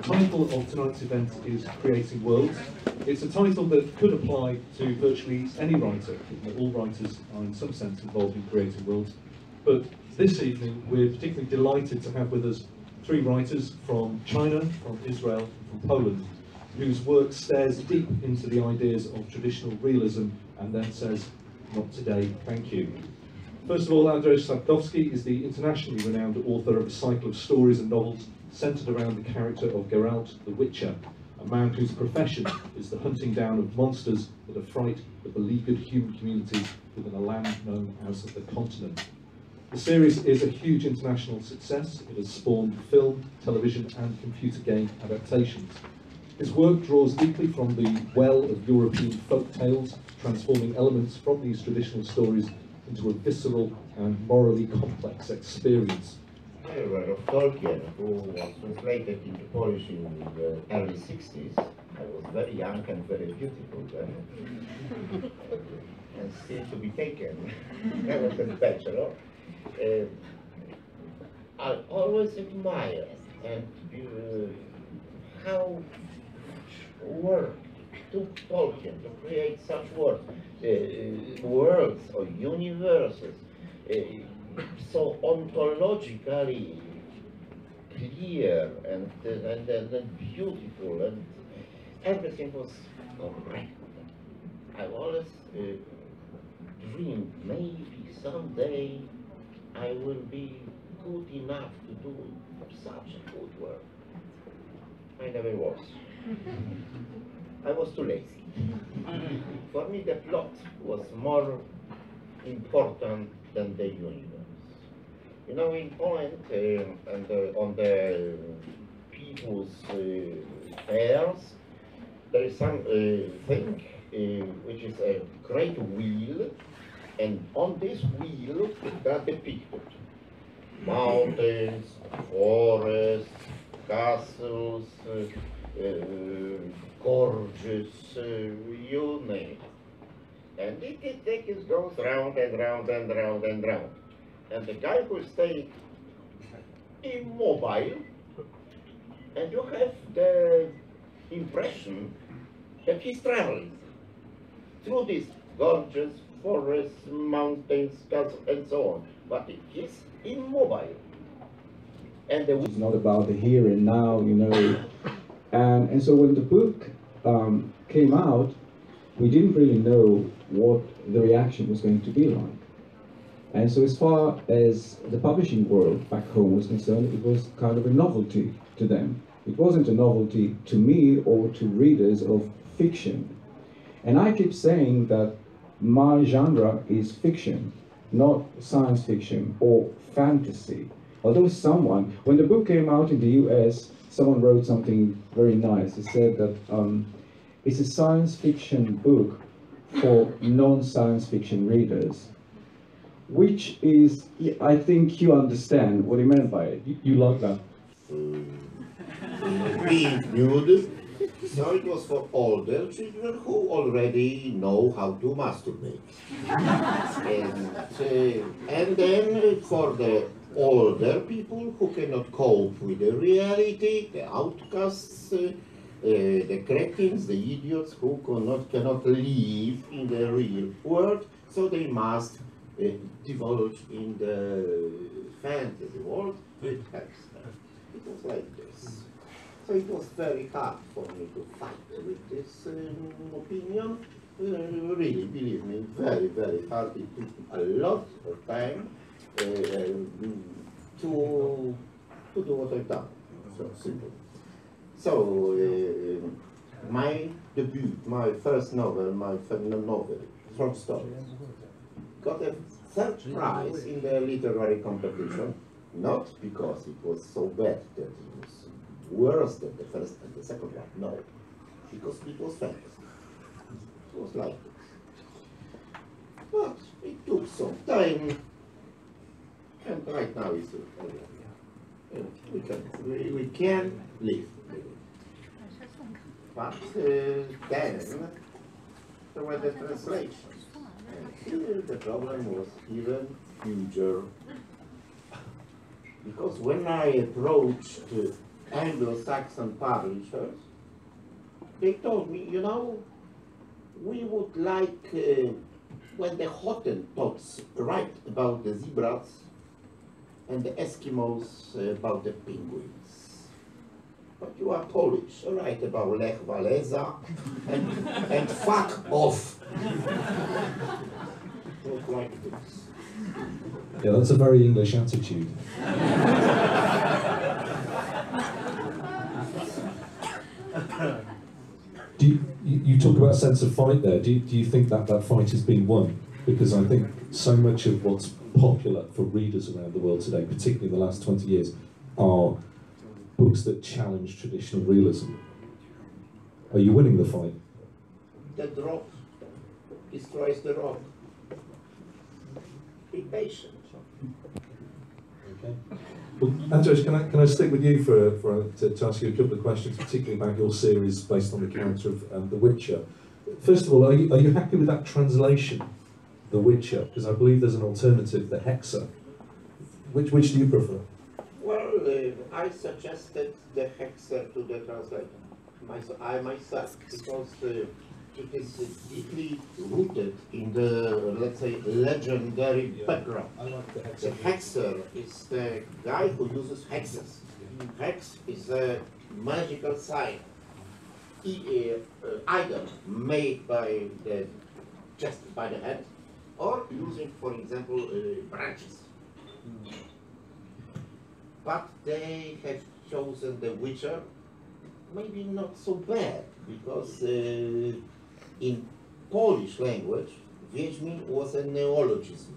title of tonight's event is Creating Worlds. It's a title that could apply to virtually any writer. All writers are in some sense involved in creating worlds. But this evening we're particularly delighted to have with us three writers from China, from Israel, and from Poland, whose work stares deep into the ideas of traditional realism and then says, "Not today, thank you." First of all, Andrzej Sapkowski is the internationally renowned author of a cycle of stories and novels centred around the character of Geralt the Witcher, a man whose profession is the hunting down of monsters that affright the beleaguered human communities within a land known as the Continent. The series is a huge international success. It has spawned film, television and computer game adaptations. His work draws deeply from the well of European folk tales, transforming elements from these traditional stories into a visceral and morally complex experience. I read of Tolkien, who was translated into Polish in the early 60s. I was very young and very beautiful then, and still to be taken. I was a bachelor. I always admire how work took Tolkien to create such worlds or universes so ontologically clear and beautiful, and everything was correct. I always dreamed maybe someday I will be good enough to do such a good work. I never was. I was too lazy. For me, the plot was more important than the universe. You know, in Poland and on the people's fairs, there is some thing which is a great wheel, and on this wheel there are depicted mountains, forests, castles, gorges, you name it. And it goes round and round and round and round. And the guy will stay immobile, and you have the impression that he's traveling through these gorges, forests, mountains, castles, and so on. But he's immobile. And it's not about the here and now, you know. And so when the book came out, we didn't really know what the reaction was going to be like. And so as far as the publishing world back home was concerned, it was kind of a novelty to them. It wasn't a novelty to me or to readers of fiction. And I keep saying that my genre is fiction, not science fiction or fantasy. Although when the book came out in the US, someone wrote something very nice. He said that it's a science fiction book for non-science fiction readers, which is, I think you understand what he meant by it. You like that? Being nude, so it was for older children who already know how to masturbate. And then for the older people who cannot cope with the reality, the outcasts, the cretins, the idiots who cannot live in the real world, so they must divulge in the fantasy world with text. It was like this. So it was very hard for me to fight with this opinion. Really, believe me, very, very hard. It took a lot of time to do what I've done. So simple. So my debut, my first novel, short story, got a third prize in the literary competition, not because it was so bad that it was worse than the first and the second one, no, because it was fantasy. It was like this. But it took some time, and right now it's we can live. But then there were the translations, and here the problem was even huger. Because when I approached Anglo-Saxon publishers, they told me, you know, we would like when the Hottentots write about the zebras and the Eskimos about the penguins. But you are Polish, write about Lech Walesa and fuck off. Not like this. Yeah, that's a very English attitude. You talk about a sense of fight there. Do you think that that fight has been won? Because I think so much of what's popular for readers around the world today, particularly in the last 20 years, are books that challenge traditional realism. Are you winning the fight? The drop destroys the rock. Be patient. Okay. Well, Andrzej, can I stick with you to ask you a couple of questions, particularly about your series based on the character of The Witcher. First of all, are you happy with that translation, The Witcher? Because I believe there's an alternative, The Hexer. Which do you prefer? Well, I suggested The Hexer to the translator, myself, because it is deeply rooted in the, let's say, legendary background. I like The Hexer. The Hexer is the guy who uses hexes. Hex is a magical sign, either made by the head, or using, for example, branches. But they have chosen The Witcher, maybe not so bad, because in Polish language, Wiedźmin was a neologism.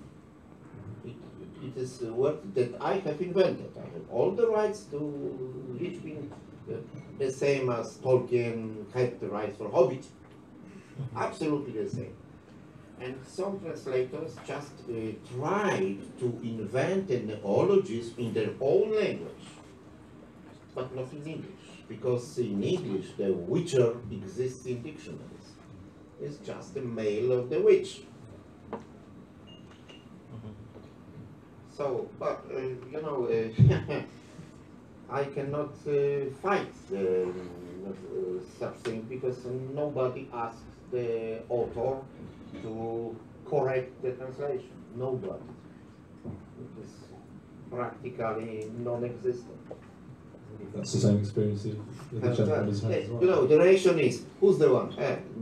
It is a word that I have invented. I have all the rights to Wiedźmin, the same as Tolkien had the rights for Hobbit. Absolutely the same. And some translators just tried to invent a neologism in their own language, but not in English, because in English the Witcher exists in dictionaries. It's just the male of the witch. So, but you know, I cannot fight such thing, because nobody asks the author to correct the translation. Nobody. It is practically non-existent. That's the same experience that the gentleman has had as well. You know, the relation is, who's the one?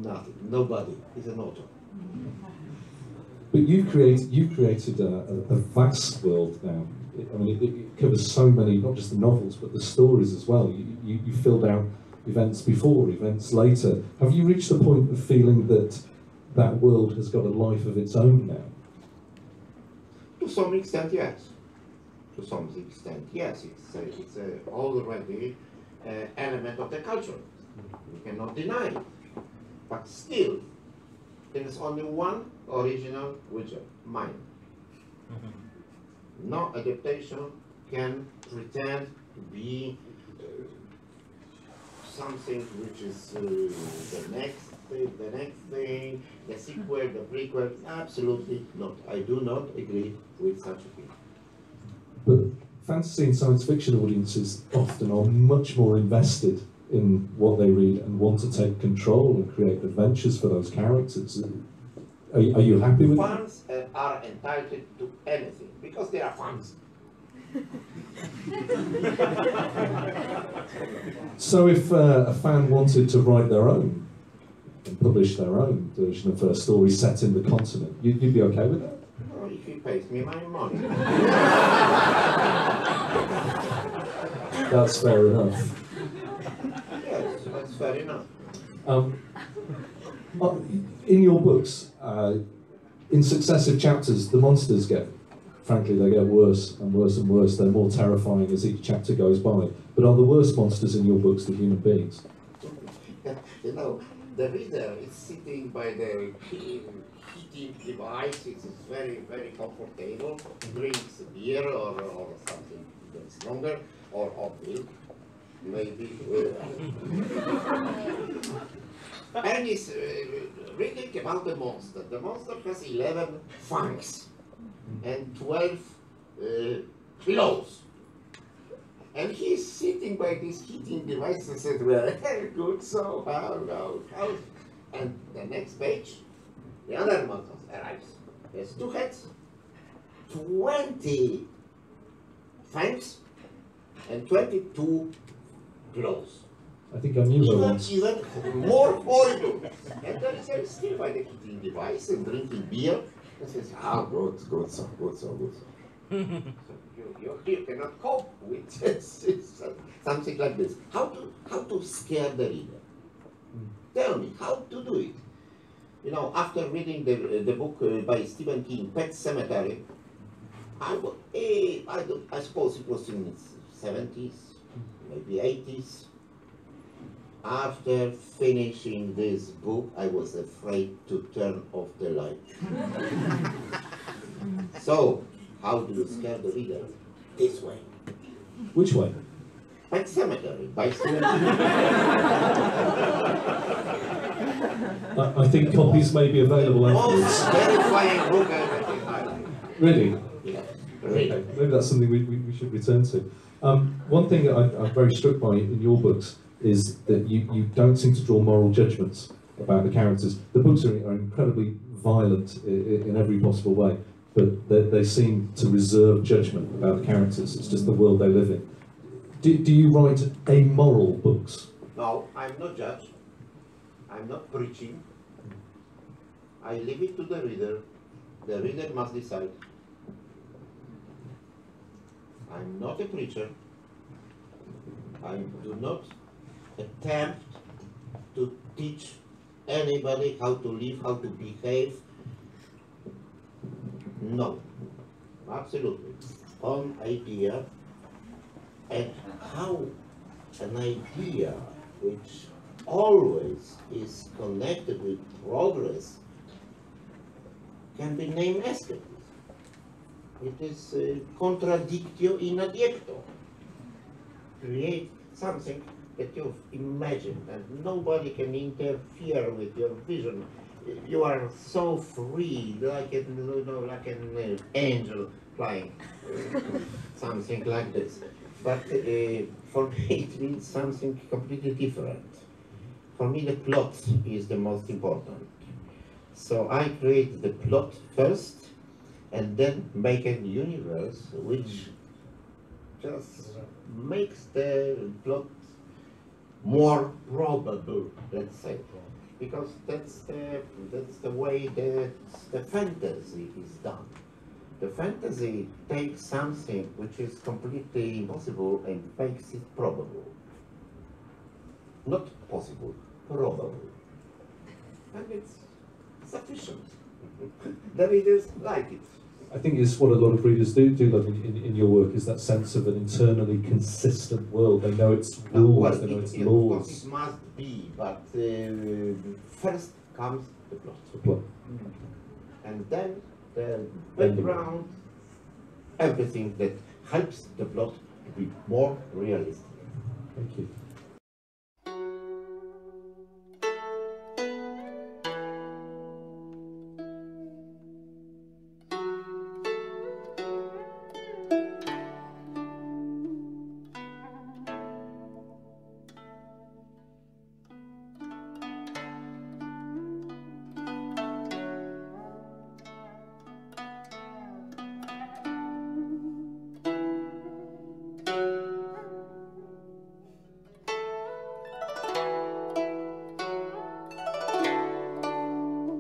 Nothing. Nobody. He's an author. But you've created a vast world now. I mean, it covers so many, not just the novels, but the stories as well. You filled out events before, events later. Have you reached the point of feeling that that world has got a life of its own now? To some extent, yes. To some extent, yes. It's already an element of the culture. We cannot deny it. But still, there is only one original Witcher, mine. No adaptation can pretend to be something which is the next thing, the sequel, the prequel. Absolutely not. I do not agree with such a thing. But fantasy and science fiction audiences often are much more invested in what they read and want to take control and create adventures for those characters. Are you happy with that? Fans are entitled to anything because they are fans. So if a fan wanted to write their own and publish their own version of a story set in the continent, you'd be okay with that? Oh, if he pays me my money. That's fair enough. Yes, that's fair enough. In your books, in successive chapters, the monsters frankly, they get worse and worse and worse. They're more terrifying as each chapter goes by. But are the worst monsters in your books the human beings? You know, the reader is sitting by the heating device. It is very, very comfortable. Drinks beer or something even stronger, or hot milk, maybe. And he's reading about the monster. The monster has 11 fangs and 12 claws. And he's sitting by this heating device and said, well, good, so how? And the next page, the other monster arrives. There's 2 heads, 20 fangs, and 22 claws. I think I knew that one. Even more horrible. And there is still by the heating device and drinking beer. And says, good, so. So you cannot cope with something like this. How to scare the reader? Tell me, how to do it? You know, after reading the book by Stephen King, Pet Sematary, I suppose it was in the 70s, maybe 80s. After finishing this book, I was afraid to turn off the light. So, how do you scare the reader? This way. Which way? Pet Cemetery by Stephen King. I think copies may be available afterwards. Most terrifying book I've ever in my life. Really? Yeah, really. Okay, maybe that's something we should return to. One thing that I'm very struck by in your books is that you don't seem to draw moral judgments about the characters. The books are incredibly violent in every possible way, but they seem to reserve judgment about the characters. It's just the world they live in. Do you write amoral books? No, I'm not judge. I'm not preaching. I leave it to the reader. The reader must decide. I'm not a preacher. I do not attempt to teach anybody how to live, how to behave. No, absolutely. On idea, and how an idea which always is connected with progress can be named escapism. It is contradictio in adjecto. Create something that you've imagined and nobody can interfere with your vision. You are so free, like an angel flying, something like this. But for me it means something completely different. For me the plot is the most important. So I create the plot first and then make a universe which just makes the plot more probable, let's say, because that's the way the fantasy is done. The fantasy takes something which is completely impossible and makes it probable. Not possible, probable. And it's sufficient. The readers like it. I think it's what a lot of readers do love in your work, is that sense of an internally consistent world. They know its rules, they know its laws. Of course it must be, but first comes the plot. The plot. And then the background, everything that helps the plot to be more realistic. Thank you.